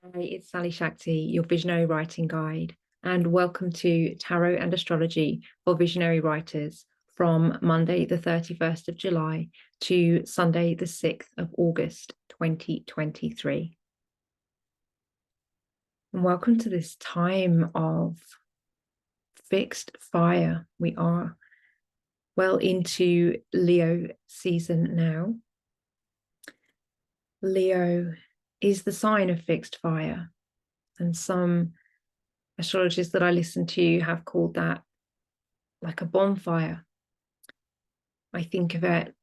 Hi, it's Sally-Shakti, your visionary writing guide, and welcome to Tarot and Astrology for Visionary Writers from Monday, the 31st of July to Sunday, the 6th of August, 2023. And welcome to this time of fixed fire. We are well into Leo season now. Leo is the sign of fixed fire, and some astrologers that I listen to have called that like a bonfire. I think of it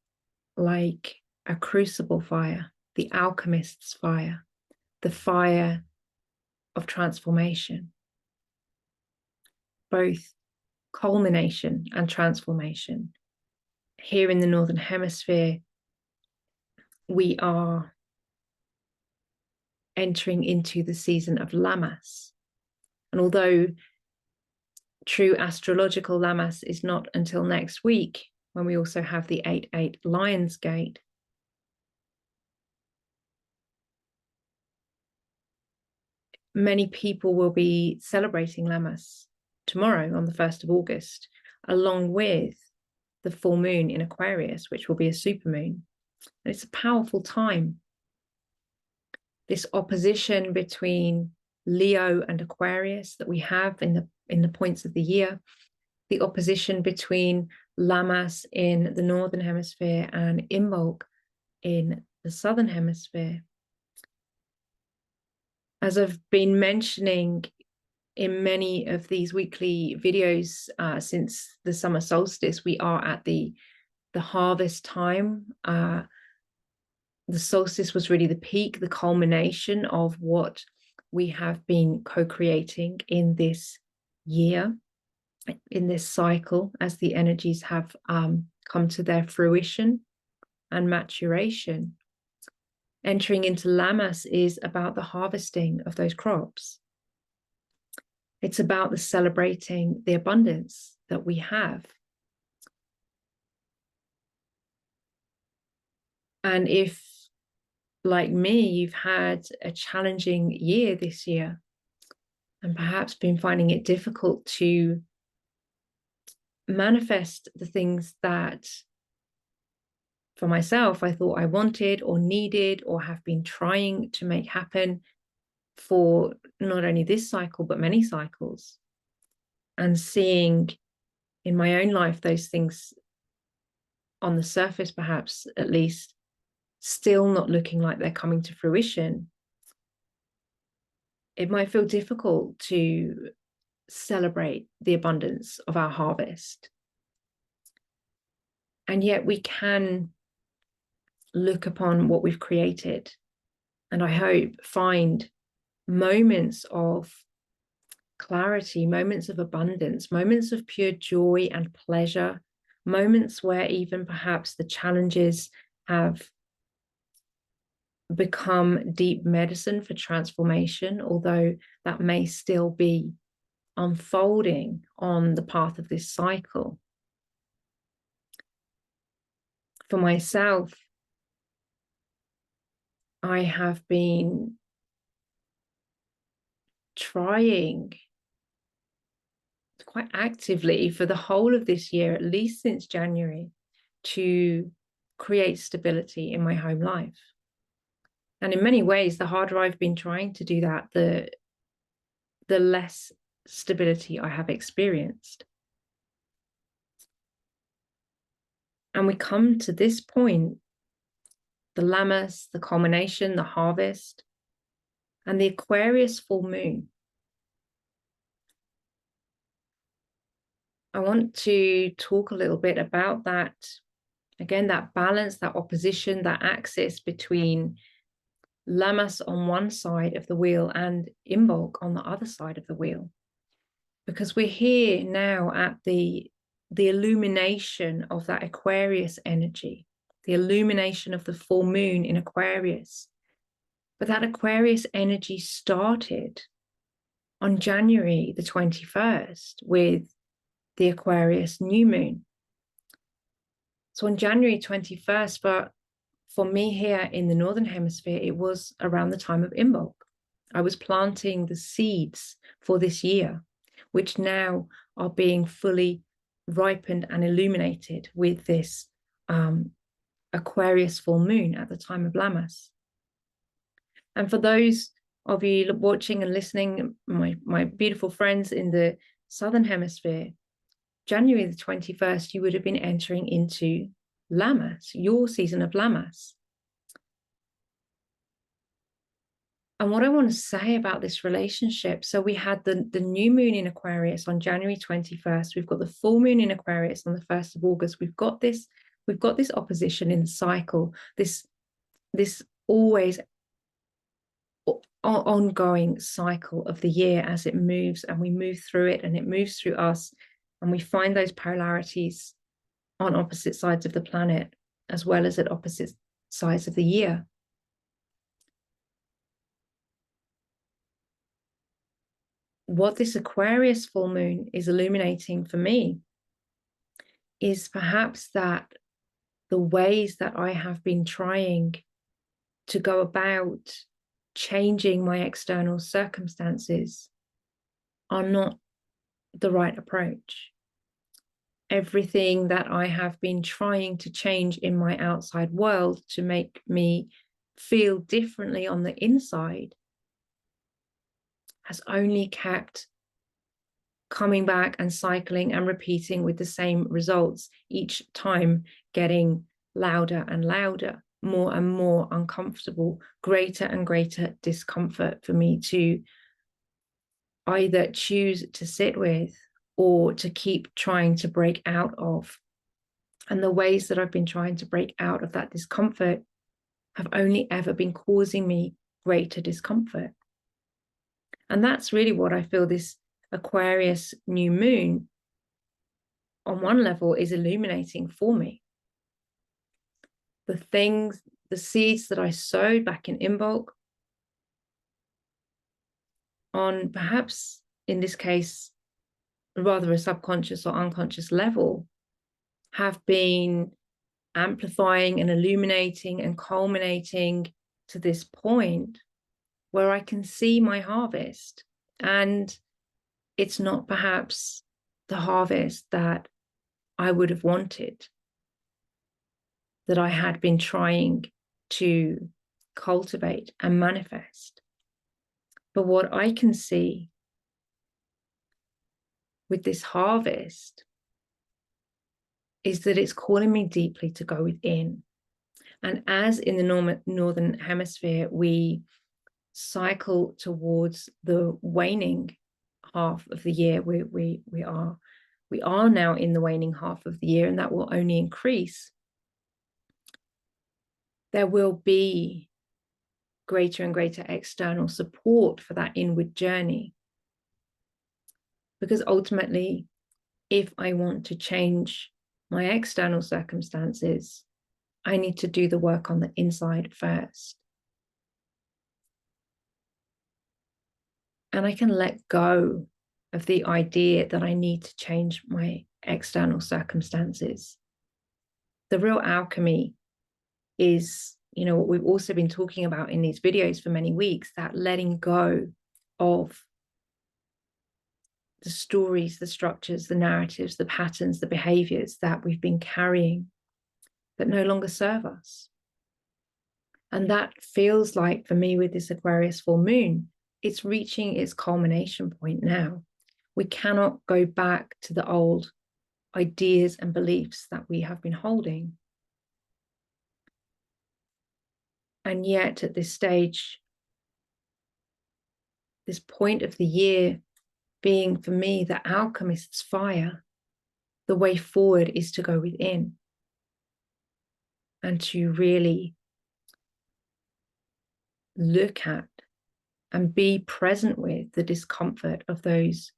like a crucible fire, the alchemist's fire, the fire of transformation, both culmination and transformation. Here in the Northern Hemisphere, we are entering into the season of Lammas. And although true astrological Lammas is not until next week, when we also have the 8-8 Lion's Gate, many people will be celebrating Lammas tomorrow on the 1st of August, along with the full moon in Aquarius, which will be a supermoon. And it's a powerful time. This opposition between Leo and Aquarius that we have in the points of the year, the opposition between Lammas in the Northern Hemisphere and Imbolc in the Southern Hemisphere. As I've been mentioning in many of these weekly videos since the summer solstice, we are at the harvest time. The solstice was really the peak, the culmination of what we have been co-creating in this year, in this cycle, as the energies have come to their fruition and maturation. Entering into Lammas is about the harvesting of those crops. It's about the celebrating the abundance that we have. And if, like me, you've had a challenging year this year and perhaps been finding it difficult to manifest the things that, for myself, I thought I wanted or needed or have been trying to make happen for not only this cycle, but many cycles, and seeing in my own life those things on the surface, perhaps at least, still not looking like they're coming to fruition, it might feel difficult to celebrate the abundance of our harvest. And yet we can look upon what we've created, and I hope find moments of clarity, moments of abundance, moments of pure joy and pleasure, moments where even perhaps the challenges have become deep medicine for transformation, although that may still be unfolding on the path of this cycle. For myself, I have been trying quite actively for the whole of this year, at least since January, to create stability in my home life. And in many ways, the harder I've been trying to do that, the less stability I have experienced. And we come to this point, the Lammas, the culmination, the harvest, and the Aquarius full moon. I want to talk a little bit about that, again, that balance, that opposition, that axis between Lammas on one side of the wheel and Imbolc on the other side of the wheel. Because we're here now at the illumination of that Aquarius energy, the illumination of the full moon in Aquarius. But that Aquarius energy started on January the 21st with the Aquarius New Moon. So on January 21st, for me here in the Northern Hemisphere, it was around the time of Imbolc. I was planting the seeds for this year, which now are being fully ripened and illuminated with this Aquarius full moon at the time of Lammas. And for those of you watching and listening, my beautiful friends in the Southern Hemisphere, January the 21st, you would have been entering into Lammas, your season of Lammas. And what I want to say about this relationship, so we had the new moon in Aquarius on January 21st. We've got the full moon in Aquarius on the 1st of August. We've got this opposition in the cycle, this always ongoing cycle of the year as it moves, and we move through it and it moves through us, and we find those polarities on opposite sides of the planet as well as at opposite sides of the year. What this Aquarius full moon is illuminating for me is perhaps that the ways that I have been trying to go about changing my external circumstances are not the right approach. Everything that I have been trying to change in my outside world to make me feel differently on the inside has only kept coming back and cycling and repeating with the same results, each time getting louder and louder, more and more uncomfortable, greater and greater discomfort for me to either choose to sit with or to keep trying to break out of. And the ways that I've been trying to break out of that discomfort have only ever been causing me greater discomfort. And that's really what I feel this Aquarius new moon, on one level, is illuminating for me. The things, the seeds that I sowed back in Imbolc, on perhaps in this case, rather a subconscious or unconscious level, have been amplifying and illuminating and culminating to this point where I can see my harvest. And it's not perhaps the harvest that I would have wanted, that I had been trying to cultivate and manifest. But what I can see with this harvest is that it's calling me deeply to go within. And as in the Northern Hemisphere, we cycle towards the waning half of the year, we are now in the waning half of the year, and that will only increase. There will be greater and greater external support for that inward journey. Because ultimately, if I want to change my external circumstances, I need to do the work on the inside first. And I can let go of the idea that I need to change my external circumstances. The real alchemy is, what we've also been talking about in these videos for many weeks, that letting go of the stories, the structures, the narratives, the patterns, the behaviors that we've been carrying that no longer serve us. And that feels like, for me, with this Aquarius full moon, it's reaching its culmination point now. We cannot go back to the old ideas and beliefs that we have been holding. And yet at this stage, this point of the year being, for me, the alchemist's fire, the way forward is to go within and to really look at and be present with the discomfort of those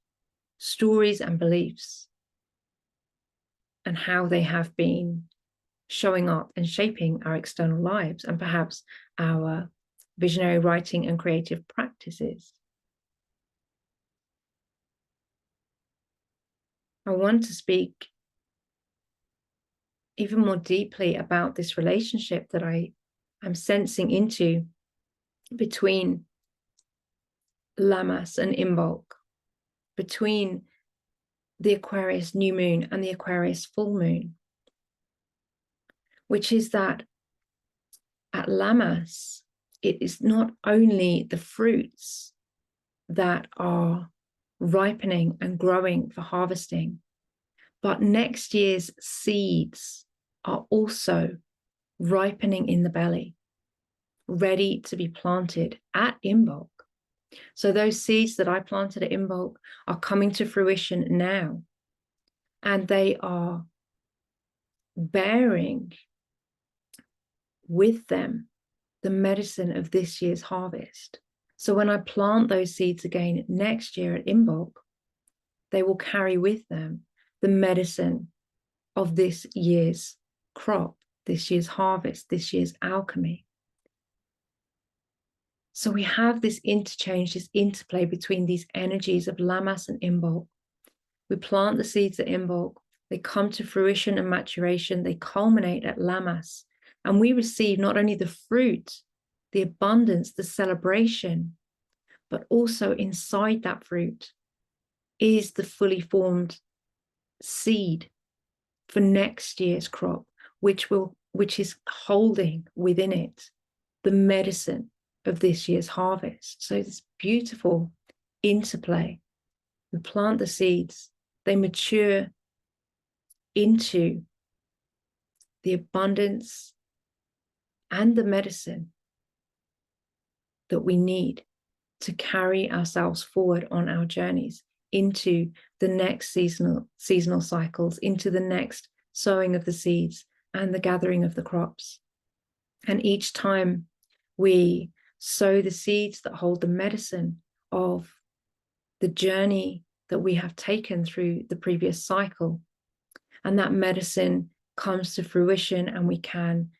stories and beliefs and how they have been showing up and shaping our external lives and perhaps our visionary writing and creative practices. I want to speak even more deeply about this relationship that I am sensing into between Lammas and Imbolc, between the Aquarius New Moon and the Aquarius Full Moon, which is that at Lammas, it is not only the fruits that are ripening and growing for harvesting, but next year's seeds are also ripening in the belly, ready to be planted at Imbolc. So those seeds that I planted at Imbolc are coming to fruition now, and they are bearing with them the medicine of this year's harvest. So when I plant those seeds again next year at Imbolc, they will carry with them the medicine of this year's crop, this year's harvest, this year's alchemy. So we have this interchange, this interplay between these energies of Lammas and Imbolc. We plant the seeds at Imbolc, they come to fruition and maturation, they culminate at Lammas, and we receive not only the fruit, the abundance, the celebration, but also inside that fruit is the fully formed seed for next year's crop, which is holding within it the medicine of this year's harvest. So this beautiful interplay. We plant the seeds, they mature into the abundance and the medicine that we need to carry ourselves forward on our journeys into the next seasonal cycles, into the next sowing of the seeds and the gathering of the crops. And each time we sow the seeds that hold the medicine of the journey that we have taken through the previous cycle, and that medicine comes to fruition, and we can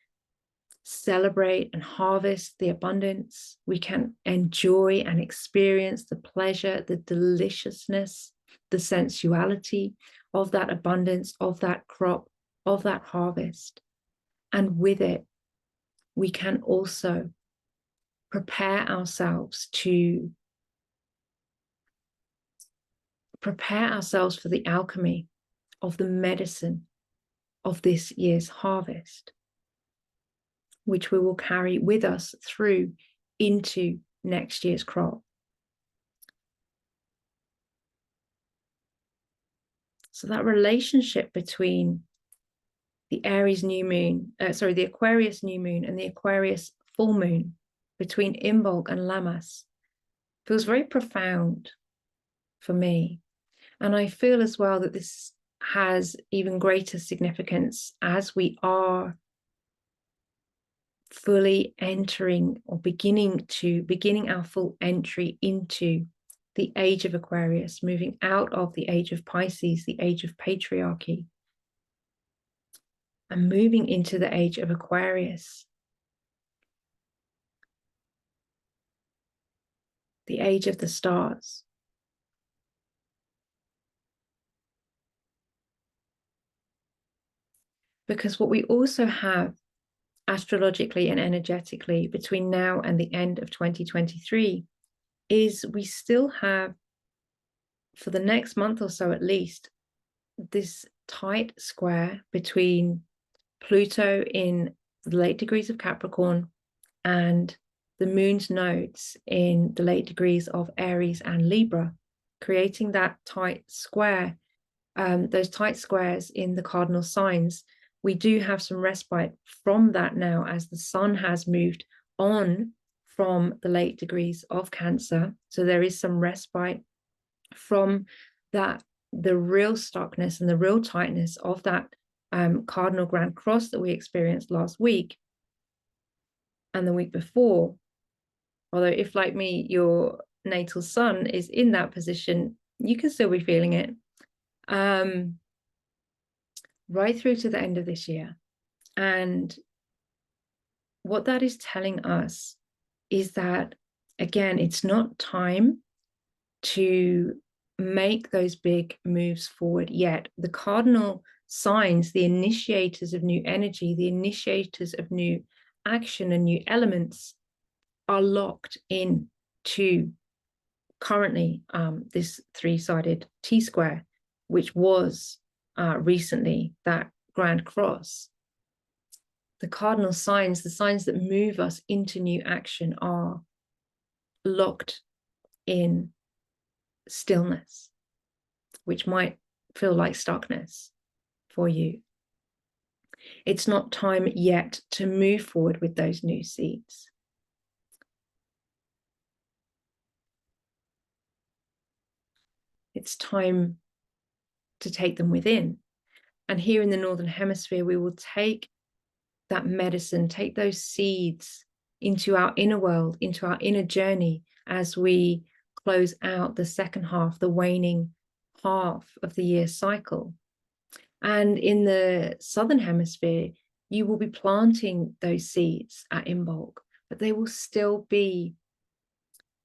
celebrate and harvest the abundance. We can enjoy and experience the pleasure, the deliciousness, the sensuality of that abundance, of that crop, of that harvest. And with it, we can also prepare ourselves for the alchemy of the medicine of this year's harvest, which we will carry with us through into next year's crop. So that relationship between the Aries New Moon, the Aquarius New Moon and the Aquarius Full Moon, between Imbolc and Lammas, feels very profound for me. And I feel as well that this has even greater significance as we are fully entering or beginning our full entry into the age of Aquarius, moving out of the age of Pisces, the age of patriarchy, and moving into the age of Aquarius, the age of the stars. Because what we also have astrologically and energetically between now and the end of 2023 is we still have, for the next month or so at least, this tight square between Pluto in the late degrees of Capricorn and the moon's nodes in the late degrees of Aries and Libra, creating that tight square, those tight squares in the cardinal signs. We do have some respite from that now as the sun has moved on from the late degrees of Cancer. So there is some respite from that, the real starkness and the real tightness of that cardinal grand cross that we experienced last week and the week before. Although if, like me, your natal sun is in that position, you can still be feeling it. Right through to the end of this year. And what that is telling us is that, again, it's not time to make those big moves forward yet. The cardinal signs, the initiators of new energy, the initiators of new action and new elements, are locked in to currently this three-sided T-square, which was recently that Grand Cross. The cardinal signs, the signs that move us into new action, are locked in stillness, which might feel like stuckness for you. It's not time yet to move forward with those new seeds. It's time to take them within. And here in the Northern Hemisphere, we will take that medicine, take those seeds into our inner world, into our inner journey, as we close out the second half, the waning half of the year cycle. And in the Southern Hemisphere, you will be planting those seeds at Imbolc, but they will still be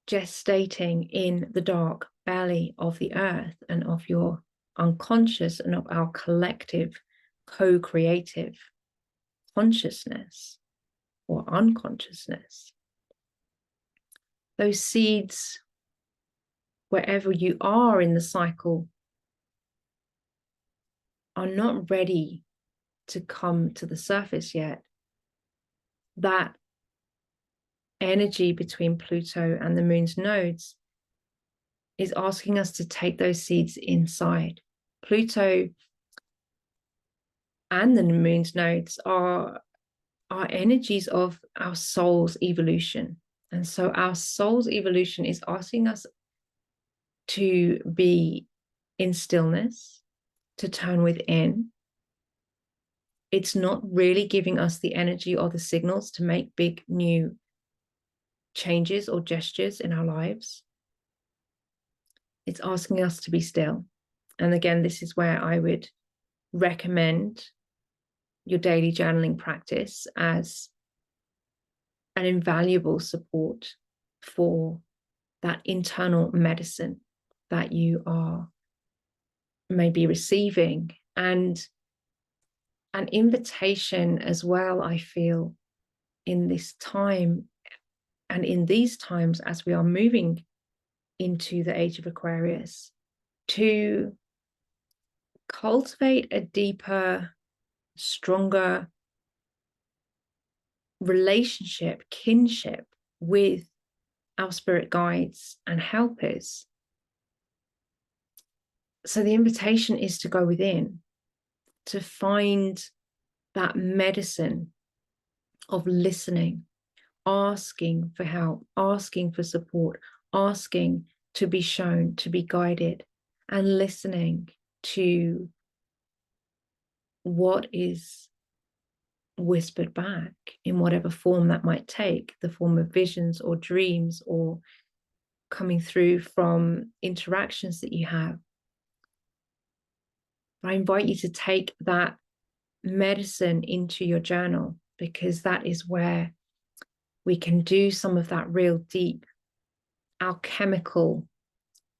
gestating in the dark belly of the earth and of your unconscious and of our collective co-creative consciousness or unconsciousness. Those seeds, wherever you are in the cycle, are not ready to come to the surface yet. That energy between Pluto and the moon's nodes is asking us to take those seeds inside. Pluto and the moon's nodes are energies of our soul's evolution. And so our soul's evolution is asking us to be in stillness, to turn within. It's not really giving us the energy or the signals to make big new changes or gestures in our lives. It's asking us to be still. And again, this is where I would recommend your daily journaling practice as an invaluable support for that internal medicine that you are maybe receiving, and an invitation as well, I feel, in this time and in these times as we are moving into the age of Aquarius, to cultivate a deeper, stronger relationship, kinship with our spirit guides and helpers. So the invitation is to go within, to find that medicine of listening, asking for help, asking for support, asking to be shown, to be guided, and listening to what is whispered back in whatever form that might take, the form of visions or dreams or coming through from interactions that you have. I invite you to take that medicine into your journal, because that is where we can do some of that real deep alchemical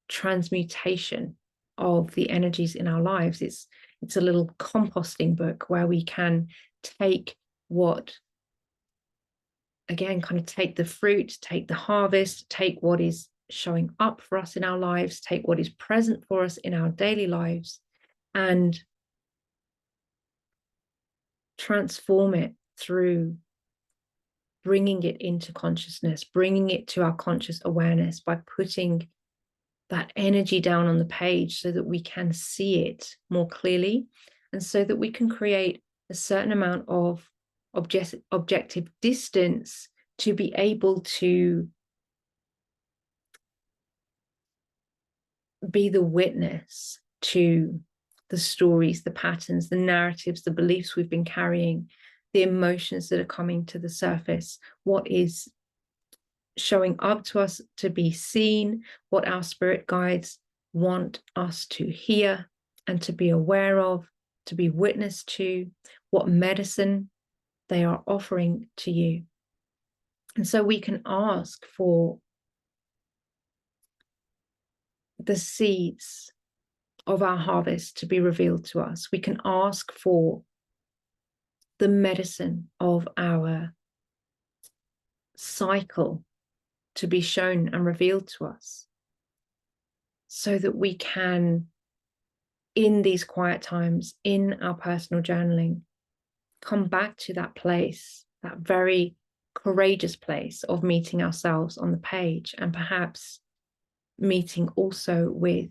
transmutation of the energies in our lives. It's a little composting book where we can take what, again, kind of take the fruit, take the harvest, take what is showing up for us in our lives, take what is present for us in our daily lives, and transform it through bringing it into consciousness, bringing it to our conscious awareness by putting that energy down on the page so that we can see it more clearly, and so that we can create a certain amount of objective distance to be able to be the witness to the stories, the patterns, the narratives, the beliefs we've been carrying, the emotions that are coming to the surface, what is showing up to us to be seen, what our spirit guides want us to hear and to be aware of, to be witness to, what medicine they are offering to you. And so we can ask for the seeds of our harvest to be revealed to us. We can ask for the medicine of our cycle to be shown and revealed to us. so that we can, in these quiet times, in our personal journaling, come back to that place, that very courageous place of meeting ourselves on the page, and perhaps meeting also with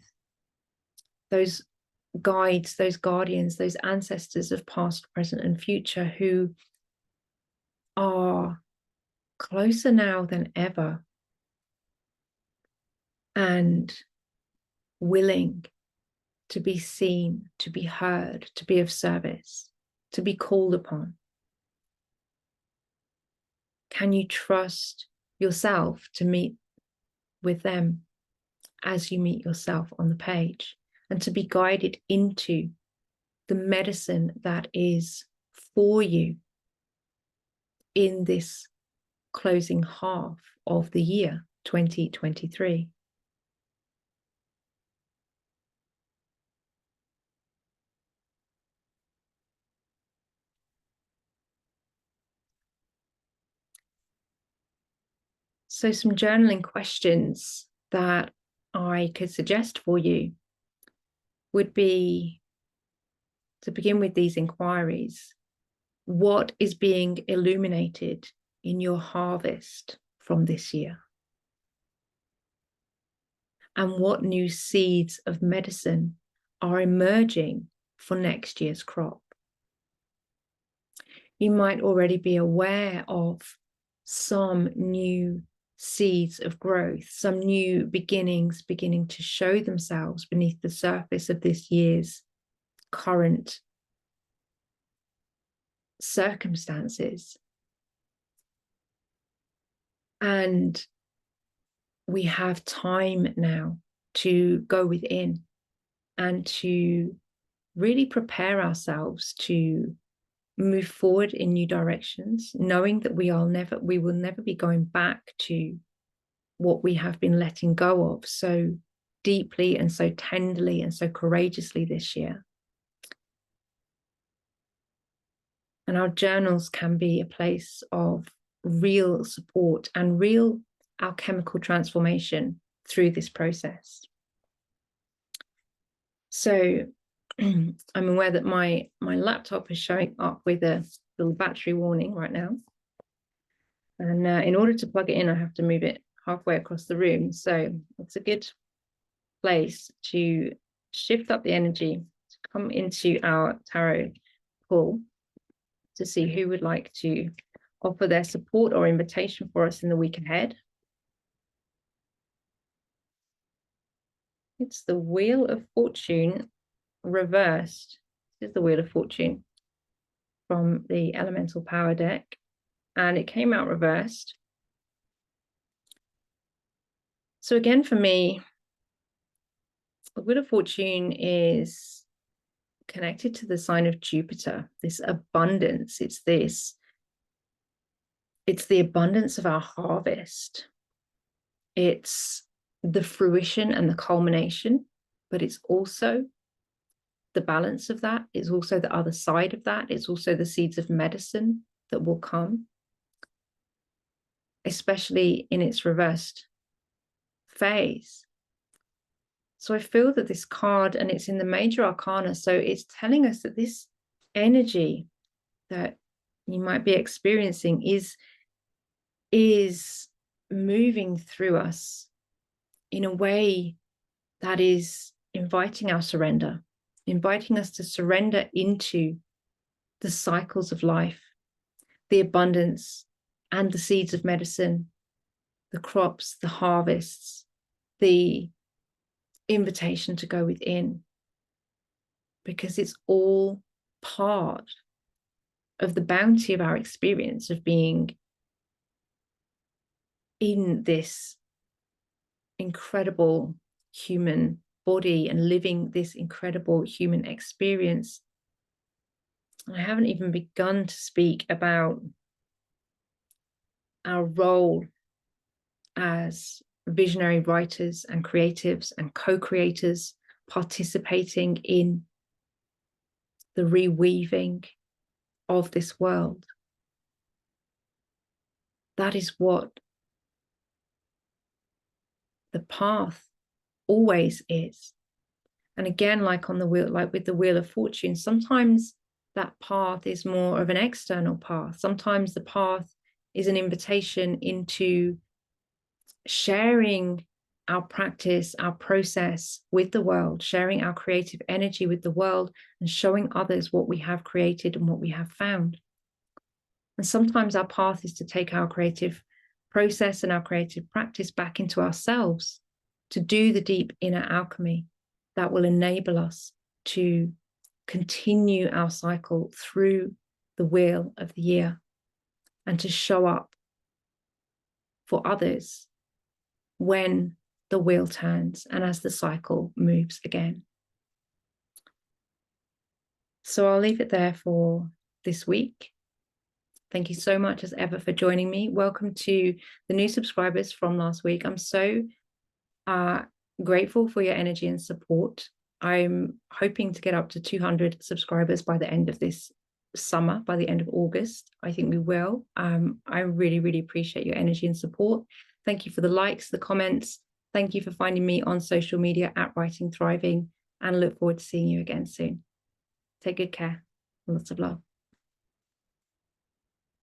those guides, those guardians, those ancestors of past, present, and future who are closer now than ever and willing to be seen, to be heard, to be of service, to be called upon. Can you trust yourself to meet with them as you meet yourself on the page, and to be guided into the medicine that is for you in this closing half of the year 2023? So some journaling questions that I could suggest for you would be, to begin with these inquiries, what is being illuminated in your harvest from this year? And what new seeds of medicine are emerging for next year's crop? You might already be aware of some new seeds of growth, some new beginnings beginning to show themselves beneath the surface of this year's current circumstances. And we have time now to go within and to really prepare ourselves to move forward in new directions, knowing that we will never be going back to what we have been letting go of so deeply and so tenderly and so courageously this year. And our journals can be a place of real support and real alchemical transformation through this process. So I'm aware that my laptop is showing up with a little battery warning right now. And in order to plug it in, I have to move it halfway across the room. So it's a good place to shift up the energy, to come into our tarot pool to see who would like to offer their support or invitation for us in the week ahead. It's the Wheel of Fortune reversed. This is the Wheel of Fortune from the Elemental Power deck, and it came out reversed. So again, for me, the Wheel of Fortune is connected to the sign of Jupiter, this abundance. It's the abundance of our harvest. It's the fruition and the culmination, but it's also the balance of that. It's also the other side of that. It's also the seeds of medicine that will come, especially in its reversed phase. So I feel that this card, and it's in the major arcana, so it's telling us that this energy that you might be experiencing is moving through us in a way that is inviting our surrender, inviting us to surrender into the cycles of life, the abundance and the seeds of medicine, the crops, the harvests, the invitation to go within, because it's all part of the bounty of our experience of being in this incredible human body and living this incredible human experience. I haven't even begun to speak about our role as visionary writers and creatives and co-creators, participating in the reweaving of this world. That is what the path always is. And again, like on the wheel, like with the Wheel of Fortune, sometimes that path is more of an external path. Sometimes the path is an invitation into sharing our practice, our process with the world, sharing our creative energy with the world, and showing others what we have created and what we have found. And sometimes our path is to take our creative process and our creative practice back into ourselves, to do the deep inner alchemy that will enable us to continue our cycle through the wheel of the year and to show up for others when the wheel turns and as the cycle moves again. So I'll leave it there for this week. Thank you so much as ever for joining me. Welcome to the new subscribers from last week. I'm so grateful for your energy and support. I'm hoping to get up to 200 subscribers by the end of this summer, by the end of August. I think we will. I really, really appreciate your energy and support. Thank you for the likes, the comments. Thank you for finding me on social media at Writing Thriving, and look forward to seeing you again soon. Take good care. Lots of love.